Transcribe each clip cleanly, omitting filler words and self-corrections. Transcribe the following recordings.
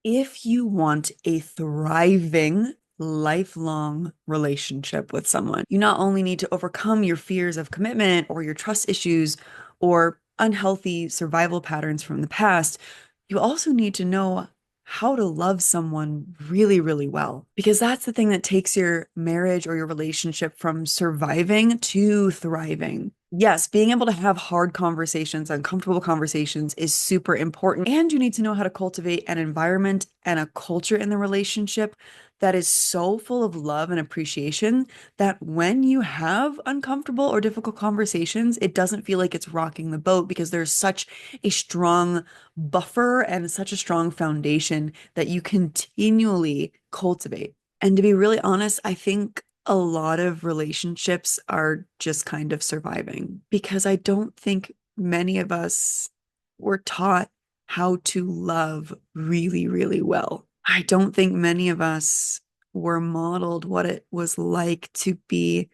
If you want a thriving, lifelong relationship with someone, you not only need to overcome your fears of commitment or your trust issues or unhealthy survival patterns from the past, you also need to know how to love someone really, really well. Because that's the thing that takes your marriage or your relationship from surviving to thriving. Yes, being able to have hard conversations, uncomfortable conversations is super important. And you need to know how to cultivate an environment and a culture in the relationship that is so full of love and appreciation that when you have uncomfortable or difficult conversations, it doesn't feel like it's rocking the boat because there's such a strong buffer and such a strong foundation that you continually cultivate. And to be really honest, I think a lot of relationships are just kind of surviving because I don't think many of us were taught how to love really, really well. I don't think many of us were modeled what it was like to be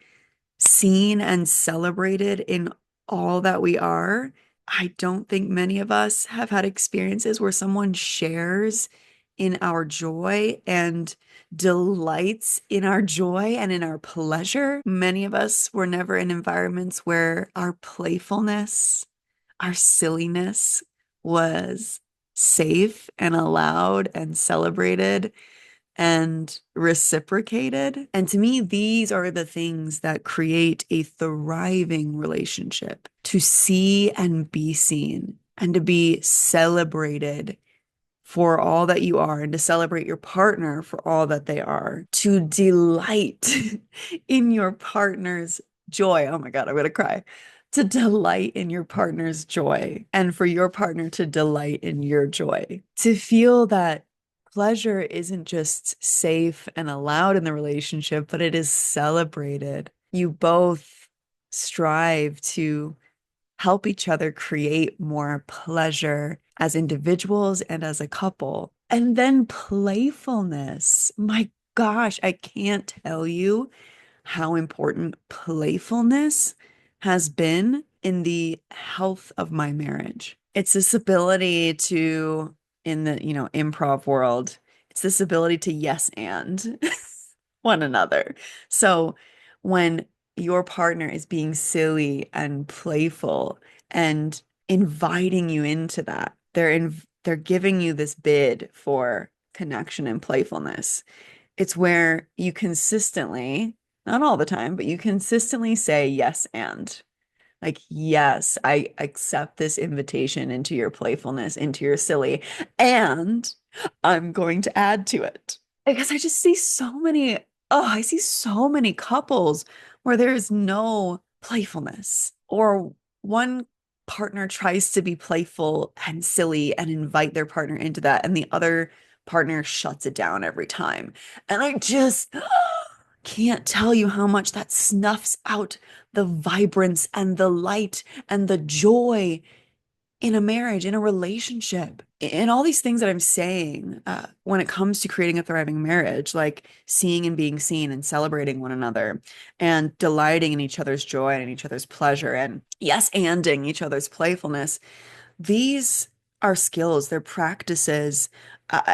seen and celebrated in all that we are. I don't think many of us have had experiences where someone shares in our joy and delights in our joy and in our pleasure. Many of us were never in environments where our playfulness, our silliness was safe and allowed and celebrated and reciprocated. And to me, these are the things that create a thriving relationship to see and be seen and to be celebrated for all that you are and to celebrate your partner for all that they are, to delight in your partner's joy. Oh my God, I'm gonna cry. To delight in your partner's joy and for your partner to delight in your joy. To feel that pleasure isn't just safe and allowed in the relationship, but it is celebrated. You both strive to help each other create more pleasure as individuals and as a couple. And then playfulness. My gosh, I can't tell you how important playfulness has been in the health of my marriage. It's this ability to, in the, improv world, it's this ability to yes and one another. So when your partner is being silly and playful and inviting you into that, they're giving you this bid for connection and playfulness. It's where you consistently, not all the time, but you consistently say yes and. Like, yes, I accept this invitation into your playfulness, into your silly, and I'm going to add to it. Because I just see so many, I see so many couples where there's no playfulness, or one partner tries to be playful and silly and invite their partner into that, and the other partner shuts it down every time. And I just can't tell you how much that snuffs out the vibrance and the light and the joy in a marriage, in a relationship, in all these things that I'm saying when it comes to creating a thriving marriage, like seeing and being seen and celebrating one another and delighting in each other's joy and in each other's pleasure and yes, anding each other's playfulness. These are skills, they're practices,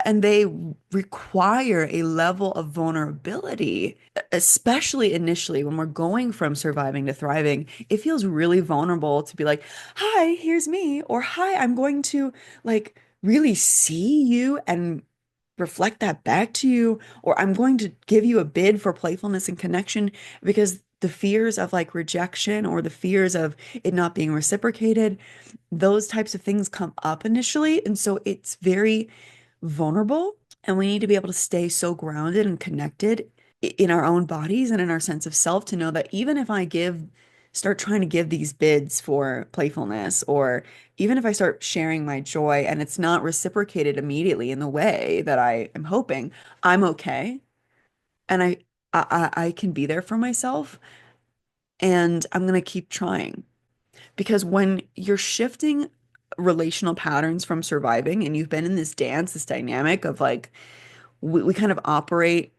and they require a level of vulnerability, especially initially when we're going from surviving to thriving. It feels really vulnerable to be like, hi, here's me, or hi, I'm going to like really see you and reflect that back to you, or I'm going to give you a bid for playfulness and connection because the fears of like rejection or the fears of it not being reciprocated, those types of things come up initially. And so it's very vulnerable. And we need to be able to stay so grounded and connected in our own bodies and in our sense of self to know that even if start trying to give these bids for playfulness, or even if I start sharing my joy and it's not reciprocated immediately in the way that I am hoping, I'm okay. And I can be there for myself and I'm going to keep trying. Because when you're shifting relational patterns from surviving and you've been in this dance, this dynamic of like, we kind of operate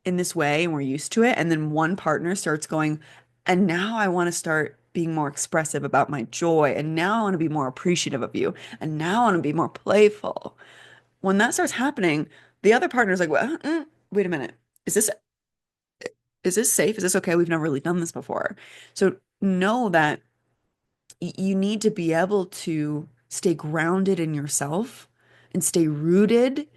in this way and we're used to it. And then one partner starts going, and now I want to start being more expressive about my joy. And now I want to be more appreciative of you. And now I want to be more playful. when that starts happening, the other partner's like, well, wait a minute. Is this is this safe? Is this okay? We've never really done this before. So know that you need to be able to stay grounded in yourself and stay rooted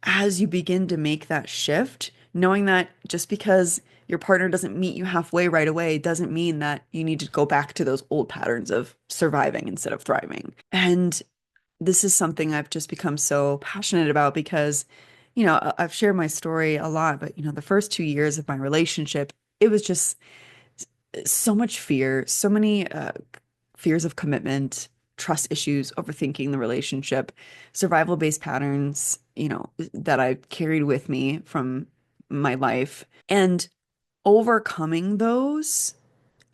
as you begin to make that shift, knowing that just because your partner doesn't meet you halfway right away doesn't mean that you need to go back to those old patterns of surviving instead of thriving. And this is something I've just become so passionate about because, I've shared my story a lot, but, the first 2 years of my relationship, it was just so much fear, so many fears of commitment, trust issues, overthinking the relationship, survival-based patterns, that I carried with me from my life. And overcoming those,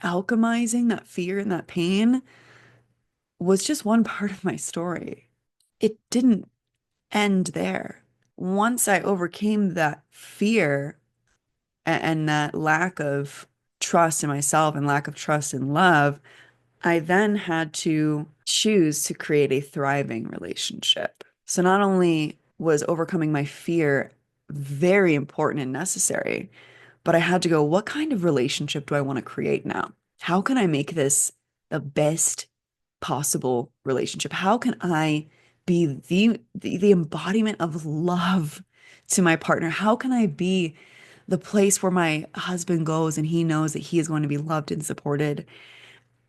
alchemizing that fear and that pain was just one part of my story. It didn't end there. Once I overcame that fear and that lack of trust in myself and lack of trust in love, I then had to choose to create a thriving relationship. So not only was overcoming my fear very important and necessary, but I had to go, what kind of relationship do I want to create now? How can I make this the best possible relationship? How can I be the embodiment of love to my partner? How can I be the place where my husband goes and he knows that he is going to be loved and supported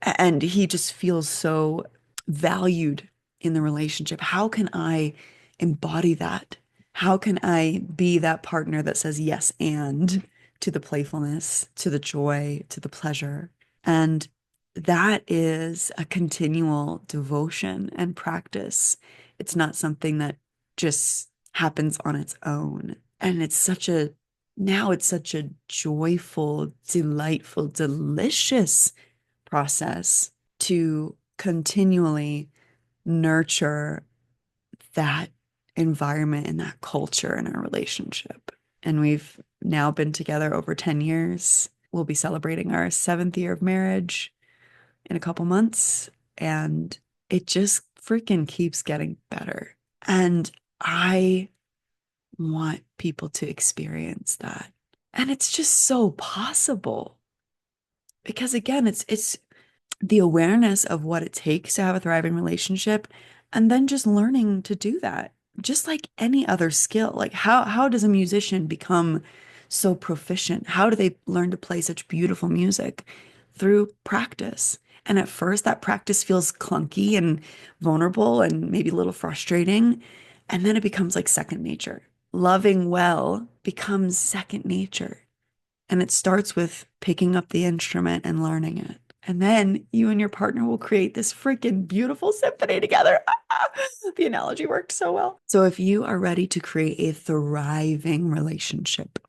and he just feels so valued in the relationship? How can I embody that? How can I be that partner that says yes and to the playfulness, to the joy, to the pleasure? And that is a continual devotion and practice. It's not something that just happens on its own. And now it's such a joyful, delightful, delicious process to continually nurture that environment and that culture in our relationship. And we've now been together over 10 years. We'll be celebrating our 7th year of marriage in a couple months. And it just freaking keeps getting better. And I want people to experience that. And it's just so possible because again, it's the awareness of what it takes to have a thriving relationship and then just learning to do that. Just like any other skill. Like how does a musician become so proficient? How do they learn to play such beautiful music? Through practice. And at first that practice feels clunky and vulnerable and maybe a little frustrating. And then it becomes like second nature. Loving well becomes second nature. And it starts with picking up the instrument and learning it. And then you and your partner will create this freaking beautiful symphony together. The analogy worked so well. So if you are ready to create a thriving relationship,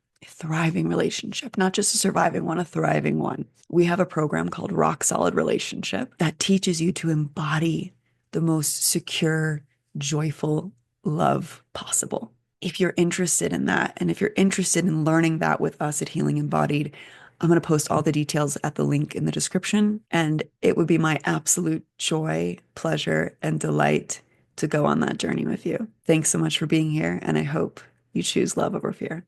not just a surviving one, a thriving one, we have a program called Rock Solid Relationship that teaches you to embody the most secure, joyful love possible. If you're interested in that, and if you're interested in learning that with us at Healing Embodied, I'm going to post all the details at the link in the description. And it would be my absolute joy, pleasure, and delight to go on that journey with you. Thanks so much for being here. And I hope you choose love over fear.